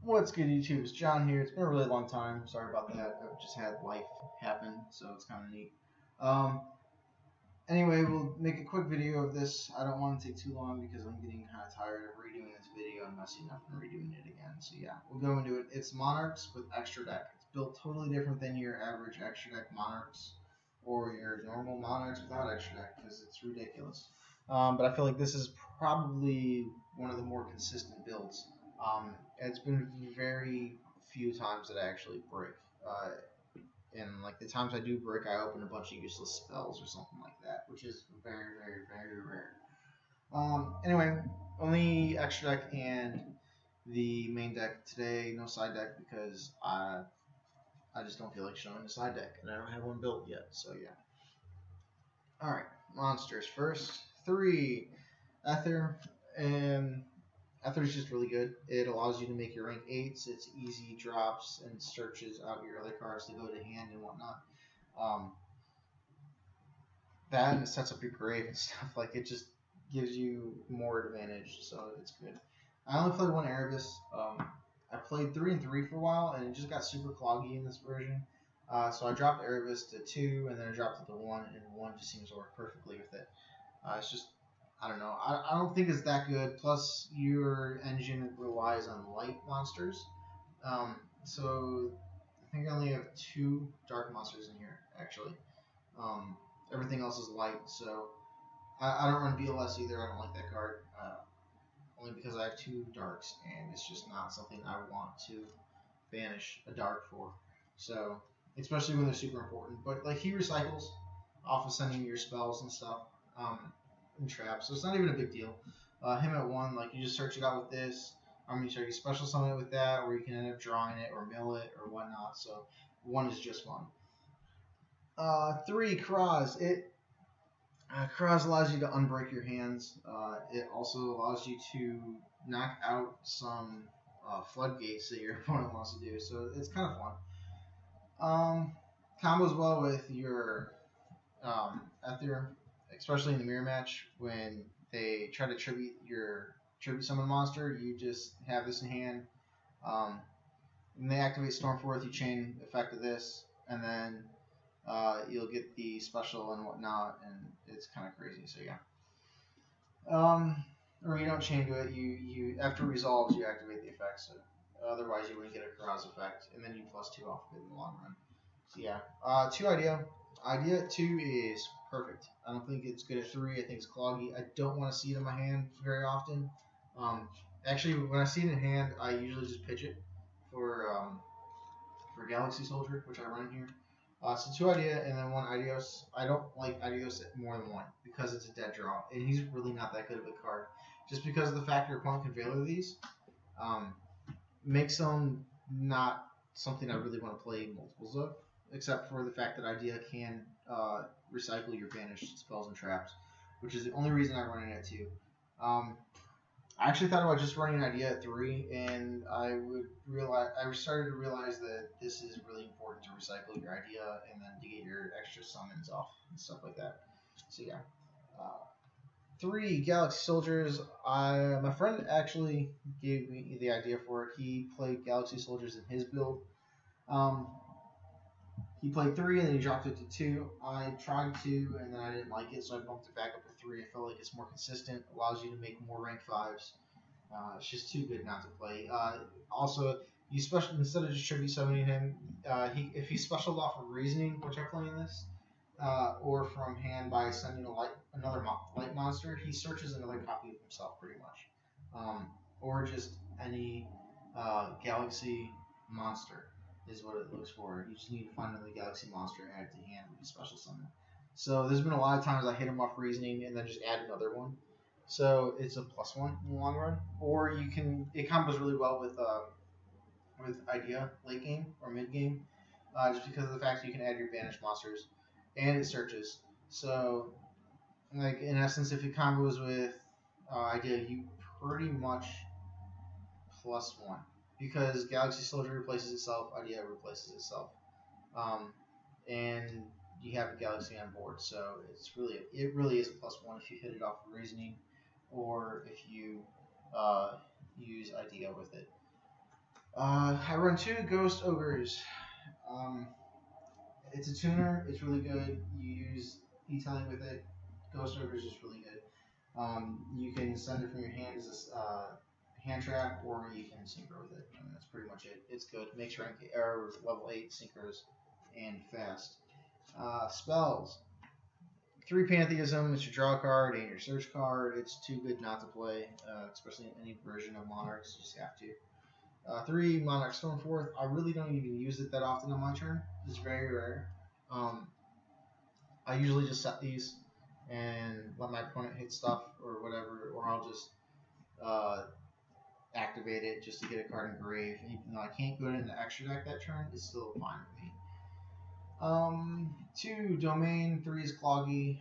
What's good, YouTube? It's John here. It's been a really long time. Sorry about that. I've just had life happen, so it's kind of neat. Um, anyway, we'll make a quick video of this. I don't want to take too long because I'm getting kind of tired of redoing this video and messing up and redoing it again. So yeah, we'll go into it. It's Monarchs with extra deck. It's built totally different than your average extra deck Monarchs or your normal Monarchs without extra deck because it's ridiculous. But I feel like this is probably one of the more consistent builds. It's been very few times that I actually break. And like the times I do break, I open a bunch of useless spells or something like that, which is very, very, very rare. Anyway, only extra deck and the main deck today, no side deck because I just don't feel like showing the side deck, and I don't have one built yet. So yeah. All right, monsters first. 3 Ether, and Ether is just really good. It allows you to make your rank 8s. It's easy drops and searches out your other cards to go to hand and whatnot. That and it sets up your grave and stuff. Like it just gives you more advantage, so it's good. I only played one Erebus. I played 3 and 3 for a while, and it just got super cloggy in this version. So I dropped Erebus to 2, and then I dropped it to 1, and 1 just seems to work perfectly with it. It's just, I don't know. I don't think it's that good. Plus, your engine relies on light monsters. So I think I only have 2 dark monsters in here, actually. Everything else is light, so I don't run BLS either. I don't like that card. Only because I have 2 darks, and it's just not something I want to banish a dark for. So, especially when they're super important. But like he recycles off of sending your spells and stuff. And traps, so it's not even a big deal. Him at 1, like you just search it out with this. You special summon it with that, or you can end up drawing it or mill it or whatnot. So 1 is just fun. 3 Kraz. Kraz allows you to unbreak your hands. It also allows you to knock out some floodgates that your opponent wants to do. So it's kind of fun. Combos well with your Ether, especially in the mirror match when they try to tribute summon monster. You just have this in hand. When they activate Stormforth, you chain effect of this, and then you'll get the special and whatnot, and it's kind of crazy. So yeah. Or you don't chain to it. You after it resolves, you activate the effect. So otherwise, you wouldn't get a cross effect, and then you +2 off of it in the long run. So yeah. 2 idea. Idea 2 is perfect. I don't think it's good at 3. I think it's cloggy. I don't want to see it in my hand very often. Actually, when I see it in hand, I usually just pitch it for Galaxy Soldier, which I run here. So 2 idea and then 1 Ideos. I don't like Ideos more than 1 because it's a dead draw, and he's really not that good of a card. Just because of the fact your opponent can Veiler these, makes them not something I really want to play multiples of. Except for the fact that Idea can recycle your banished spells and traps, which is the only reason I run it at 2. I actually thought about just running Idea at 3, and I started to realize that this is really important to recycle your Idea and then to get your extra summons off and stuff like that. So yeah. 3 Galaxy Soldiers. My friend actually gave me the idea for it. He played Galaxy Soldiers in his build. He played 3 and then he dropped it to 2. I tried 2 and then I didn't like it, so I bumped it back up to 3. I feel like it's more consistent, allows you to make more rank 5s. It's just too good not to play. Also, you instead of just tribute summoning him, if he specialed off of Reasoning, which I play in this, or from hand by sending another light monster, he searches another copy of himself pretty much, or just any Galaxy monster is what it looks for. You just need to find another Galaxy monster and add it to hand with a special summon. So there's been a lot of times I hit him off Reasoning and then just add another one. So it's a +1 in the long run. Or it combos really well with Idea late game or mid game, just because of the fact that you can add your banished monsters and it searches. So like in essence, if it combos with Idea, you pretty much +1. Because Galaxy Soldier replaces itself, Idea replaces itself, and you have a Galaxy on board, so it really is a +1 if you hit it off of Reasoning, or if you use Idea with it. I run two Ghost Ogres. Um, it's a tuner. It's really good. You use e-telling with it. Ghost Ogre is just really good. You can send it from your hand as a hand trap, or you can synchro with it. And that's pretty much it. It's good. Makes rank or level 8 synchros and fast. Spells. 3 Pantheism. It's your draw card and your search card. It's too good not to play, especially in any version of Monarchs. You just have to. 3 Monarch Stormforth. I really don't even use it that often on my turn. It's very rare. Um, I usually just set these and let my opponent hit stuff or whatever, or I'll just uh, activate it just to get a card in grave. And even though I can't go into the extra deck that turn, it's still fine with me. 2 Domain, 3 is Cloggy.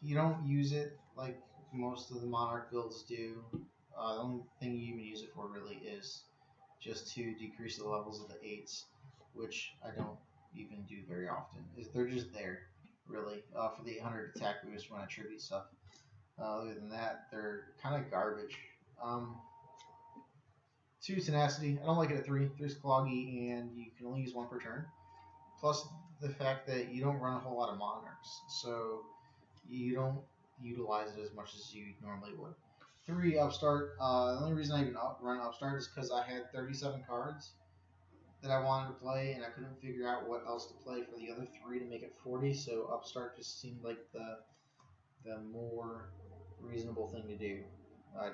You don't use it like most of the Monarch builds do. The only thing you even use it for really is just to decrease the levels of the 8s, which I don't even do very often. They're just there, really, for the 800 attack boost when I tribute stuff. Other than that, they're kind of garbage. 2 Tenacity. I don't like it at 3. 3's Cloggy, and you can only use 1 per turn. Plus the fact that you don't run a whole lot of Monarchs, so you don't utilize it as much as you normally would. 3 Upstart. The only reason I even run Upstart is because I had 37 cards that I wanted to play, and I couldn't figure out what else to play for the other 3 to make it 40. So Upstart just seemed like the more reasonable thing to do.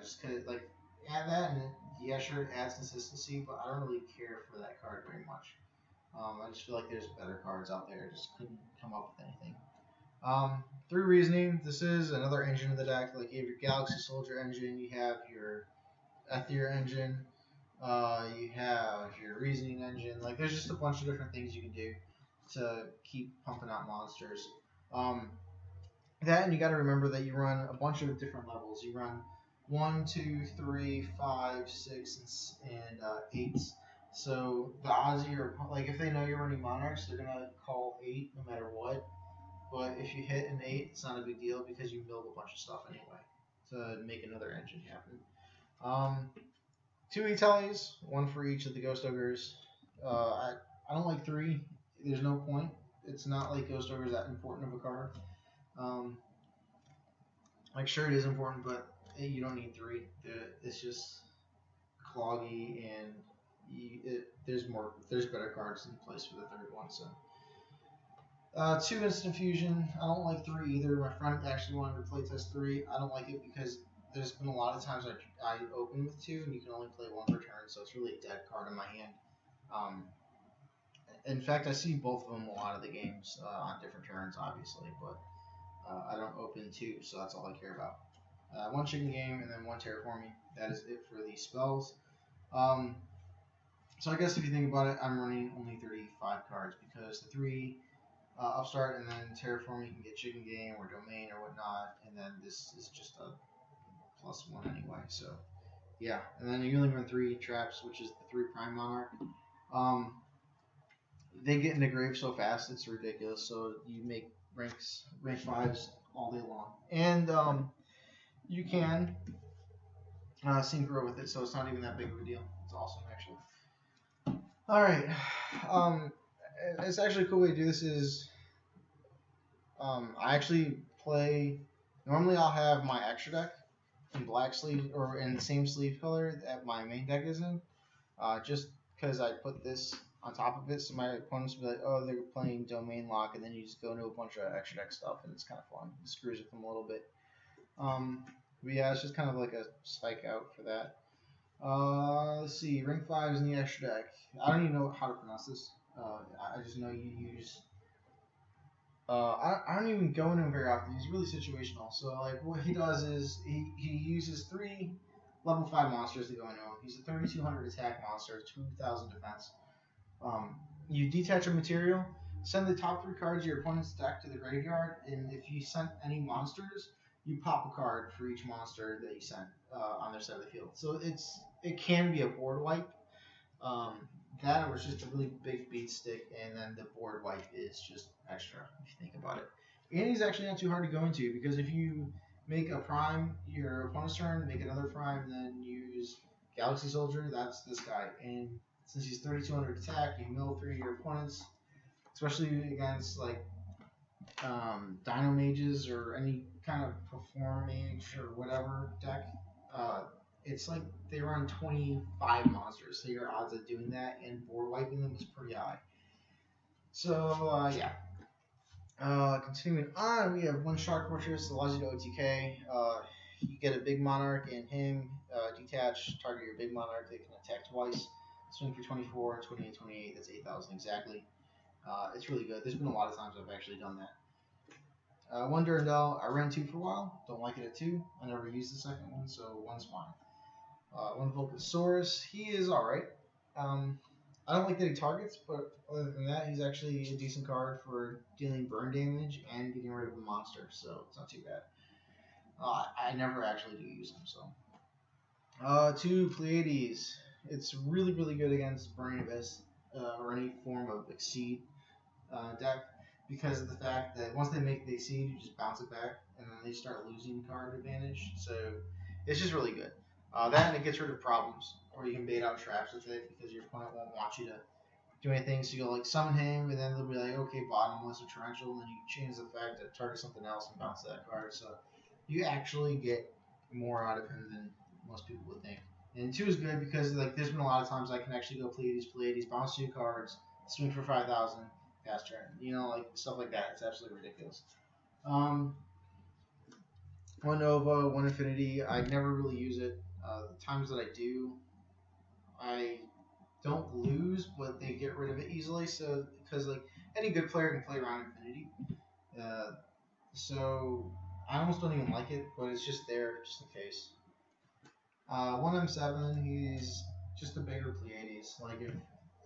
Just cause like add that, and yeah, sure, it adds consistency, but I don't really care for that card very much. I just feel like there's better cards out there. I just couldn't come up with anything. 3 Reasoning. This is another engine of the deck. Like you have your Galaxy Soldier engine, you have your Ether engine, you have your Reasoning engine. Like there's just a bunch of different things you can do to keep pumping out monsters. That, and you got to remember that you run a bunch of different levels. You run 1, 2, 3, 5, 6, and 8. So the odds are, like, if they know you're running Monarchs, they're gonna call 8 no matter what. But if you hit an 8, it's not a big deal because you milled a bunch of stuff anyway to make another engine happen. 2 E-Tellies, 1 for each of the Ghost Ogres. I don't like 3. There's no point. It's not like Ghost Ogre is that important of a card. Like, sure, it is important, but you don't need 3. It's just cloggy, and there's better cards in place for the 3rd one. So 2 Instant Fusion. I don't like 3 either. My friend actually wanted to playtest 3. I don't like it because there's been a lot of times I open with 2 and you can only play 1 per turn, so it's really a dead card in my hand. In fact, I see both of them a lot of the games on different turns, obviously, but I don't open 2, so that's all I care about. 1 Chicken Game and then 1 Terraforming. That is it for the spells. So I guess if you think about it, I'm running only 35 cards because the 3 Upstart and then Terraforming, you can get Chicken Game or Domain or whatnot, and then this is just a +1 anyway. So yeah, and then you only run 3 traps, which is the 3 Prime Monarch. They get into grave so fast, it's ridiculous. So you make rank 5s all day long, and you can synchro with it, so it's not even that big of a deal. It's awesome, actually. All right, it's actually a cool way to do this is I actually play. Normally, I'll have my extra deck in black sleeve or in the same sleeve color that my main deck is in, just because I put this on top of it, so my opponents will be like, oh, they're playing Domain Lock, and then you just go into a bunch of extra deck stuff, and it's kind of fun. It screws with them a little bit. But yeah, it's just kind of like a spike out for that. Let's see, rank 5 is in the extra deck. I don't even know how to pronounce this. I just know you use. I don't even go into him very often. He's really situational. So like what he does is he uses 3 level 5 monsters to go into him. He's a 3200 attack monster, 2000 defense. You detach a material, send the top 3 cards of your opponent's deck to the graveyard, and if you sent any monsters, you pop a card for each monster that you sent on their side of the field. So it can be a board wipe. That was just a really big beat stick, and then the board wipe is just extra if you think about it. And he's actually not too hard to go into because if you make a prime your opponent's turn, make another prime, then use Galaxy Soldier, that's this guy, and Since he's 3200 attack, you mill 3 of your opponents, especially against like Dino Mages or any kind of Perform Mage or whatever deck. It's like they run 25 monsters, so your odds of doing that and board wiping them is pretty high. So yeah. Continuing on, we have one Shark Fortress that allows you to OTK. You get a big Monarch and him, detach, target your big Monarch, they can attack twice, swing for 24, 28, 28, that's 8,000 exactly. It's really good. There's been a lot of times I've actually done that. One Durandal, I ran 2 for a while, don't like it at 2. I never used the second one, so 1's fine. One Volcasaurus, he is alright. I don't like that he targets, but other than that, he's actually a decent card for dealing burn damage and getting rid of a monster, so it's not too bad. I never actually do use him, so. 2 Pleiades. It's really, really good against Burning Abyss or any form of Exceed deck because of the fact that once they make the Exceed, you just bounce it back, and then they start losing card advantage, so it's just really good. That and it gets rid of problems, or you can bait out traps with it because your opponent won't want you to do anything. So you'll like summon him, and then they'll be like, okay, bottomless or torrential, and then you change the fact to target something else and bounce that card. So you actually get more out of him than most people would think. And 2 is good because like there's been a lot of times I can actually go Pleiades, bounce 2 cards, swing for 5,000, pass turn. You know, like stuff like that. It's absolutely ridiculous. 1 Nova, 1 Infinity. I never really use it. The times that I do, I don't lose, but they get rid of it easily. So because like any good player can play around Infinity, so I almost don't even like it, but it's just there just in case. 1 M7, he's just a bigger Pleiades. Like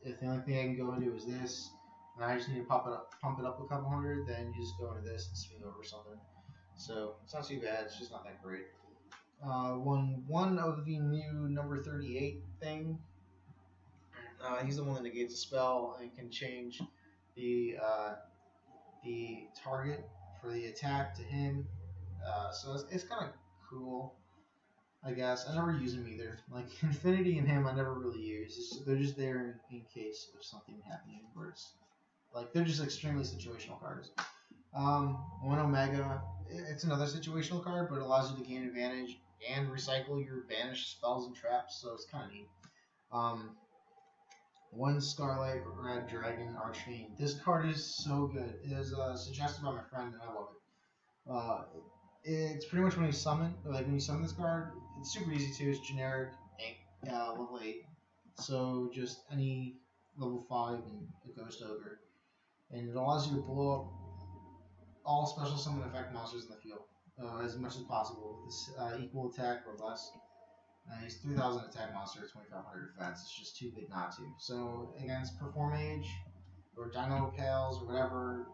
if the only thing I can go into is this, and I just need to pump it up a couple hundred, then you just go into this and swing over something. So it's not too bad. It's just not that great. One of the new number 38 thing. He's the one that negates a spell and can change the target for the attack to him. So it's kind of cool, I guess. I never use him either. Like Infinity and him, I never really use. They're just there in case of something happening. Where it's like they're just extremely situational cards. 1 Omega, it's another situational card, but it allows you to gain advantage and recycle your banished spells and traps, so it's kind of neat. 1 Starlight Red Dragon Archfiend. This card is so good. It is suggested by my friend, and I love it. It's pretty much when you summon this card, it's super easy too. It's generic, level 8. So just any level 5 and a Ghost Ogre. And it allows you to blow up all special summon effect monsters in the field as much as possible with this equal attack or less. He's 3,000 attack monster, 2,500 defense. It's just too big not to. So against Perform Mage or Dino Pals or whatever,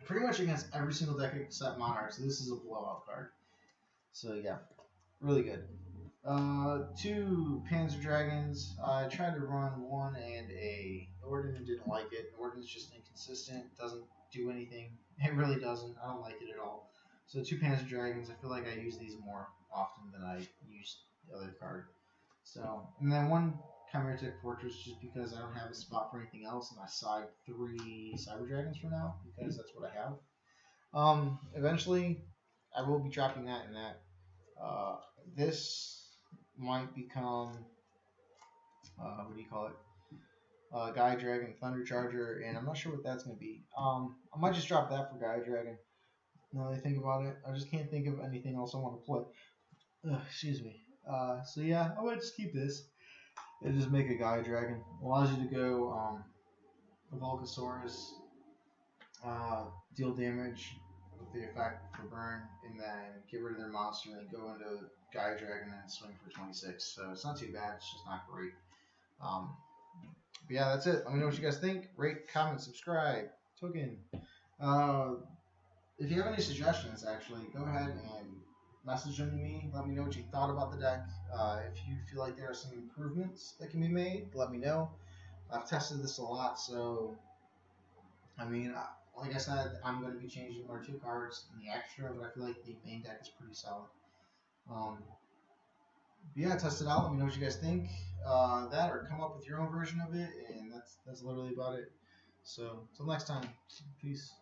pretty much against every single deck except Monarch. So this is a blowout card. So yeah, really good. 2 Panzer Dragons. I tried to run 1 and a Norden and didn't like it. Norden's just inconsistent, doesn't do anything. It really doesn't. I don't like it at all. So 2 Panzer Dragons. I feel like I use these more often than I use the other card. So, and then 1 Chimeritic Fortress just because I don't have a spot for anything else, and I side 3 Cyber Dragons for now because that's what I have. Eventually, I will be dropping that and that. This might become what do you call it? Gaia Dragon Thunder Charger, and I'm not sure what that's gonna be. I might just drop that for Gaia Dragon. Now that I think about it, I just can't think of anything else I want to play. Excuse me. So yeah, I might just keep this and just make a Gaia Dragon. Allows you to go a Volcasaurus, deal damage with the effect for burn, and then get rid of their monster, and then go into Gaia Dragon and swing for 26. So it's not too bad. It's just not great. But yeah, that's it. Let me know what you guys think. Rate, comment, subscribe. Token. If you have any suggestions, actually, go ahead and message them to me. Let me know what you thought about the deck. If you feel like there are some improvements that can be made, let me know. I've tested this a lot, so I mean, like I said, I'm going to be changing 1 or 2 cards in the extra, but I feel like the main deck is pretty solid. yeah, test it out. Let me know what you guys think. That or come up with your own version of it, and that's literally about it. So until next time, peace.